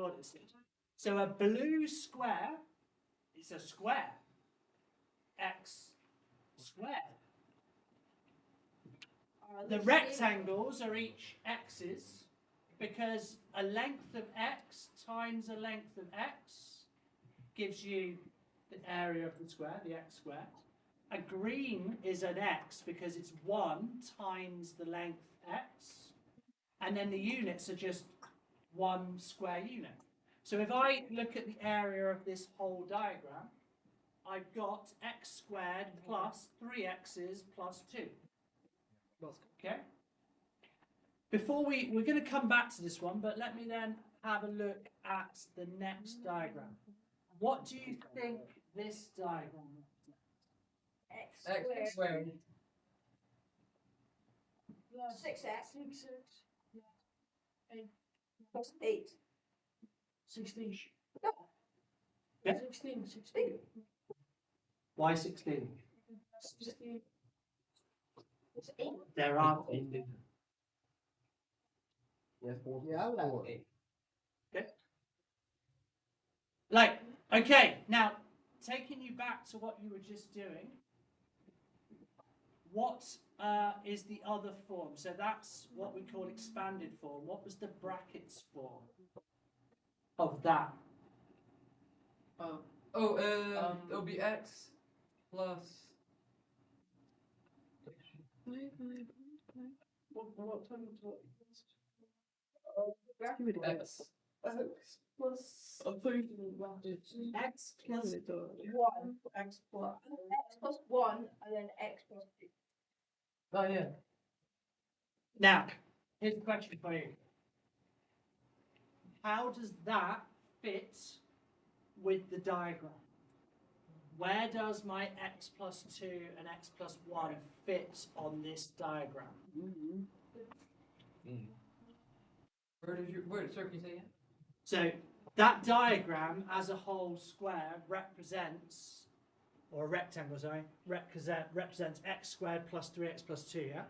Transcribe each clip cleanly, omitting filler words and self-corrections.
thought it said. So a blue square is a square. X squared. The rectangles are each x's because a length of x times a length of x gives you the area of the square, the x squared. A green is an x because it's 1 times the length x. And then the units are just 1 square unit. So if I look at the area of this whole diagram, I've got x squared plus 3x's plus 2. Okay? Before we're going to come back to this one, but let me then have a look at the next diagram. What do you think this diagram represents? X squared. 6x. 6x. Yeah. Plus 8. 16. Yeah. 16. Why 16? 16. It's 8. There are 8. Yes, 4. Yeah, I like 8. Okay. Like, okay, now taking you back to what you were just doing, what is the other form? So that's what we call expanded form. What was the brackets form of that? It'll be x plus. What time was what? X. X plus. X plus 1. X plus. X plus 1 and then x plus 2. Oh yeah. Now, here's a question for you. How does that fit with the diagram? Where does my x plus 2 and x plus 1 fit on this diagram? Sir, can you say again? So that diagram as a whole square represents, or a rectangle, sorry, represents x squared plus 3x plus 2, yeah?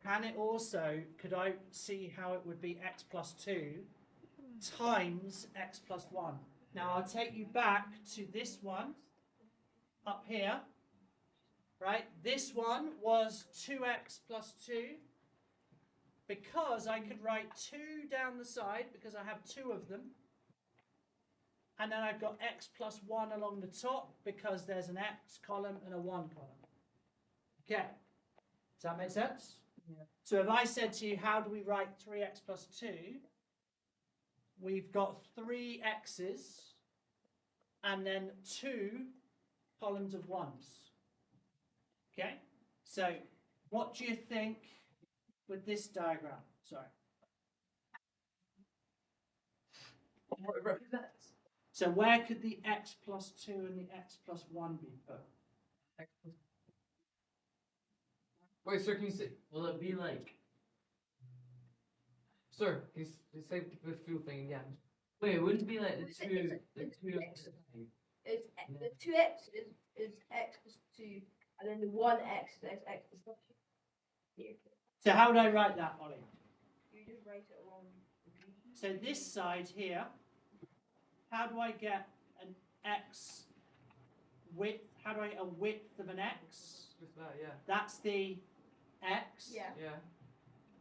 Can it also, could I see how it would be x plus 2 times x plus 1? Now I'll take you back to this one up here, right? This one was 2x plus 2 because I could write 2 down the side because I have 2 of them. And then I've got x plus 1 along the top because there's an x column and a 1 column. Okay, does that make sense? Yeah. So if I said to you, how do we write 3x plus 2? We've got 3 x's and then 2 columns of 1s. Okay, so what do you think with this diagram? Sorry. What it represents? So where could the x plus 2 and the x plus 1 be put? X plus. Wait, sir, can you say? Will it be like? Sir, can you say the food thing again? Wait, wouldn't it be like the It's- two? it's- The it's two. X. It's the 2x is x plus 2, and then the 1x is x plus 2. Here. So how would I write that, Ollie? You just write it along. So this side here, how do I get an x width? How do I get a width of an x? Just that, yeah. That's the x. Yeah. Yeah.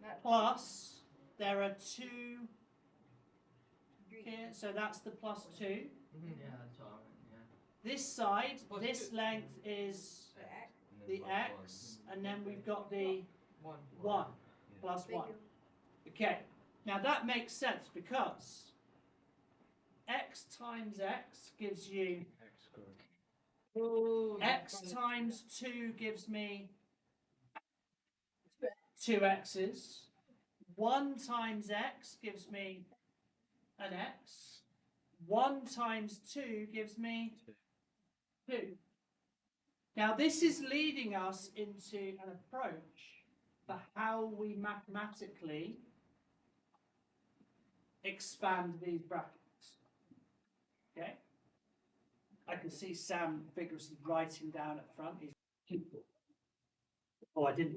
That, Plus, there are 2 here, so that's the plus 2. Yeah, that's all right. Yeah. This side, Plus this 2. length is the x. the x, and then we've got the 1. 1 plus 1. Okay, now that makes sense because x times x gives you Oh, x times 2 gives me 2 x's. 1 times x gives me an x. 1 times 2 gives me 2. Now this is leading us into an approach for how we mathematically expand these brackets. Okay? I can see Sam vigorously writing down at front. Oh, I didn't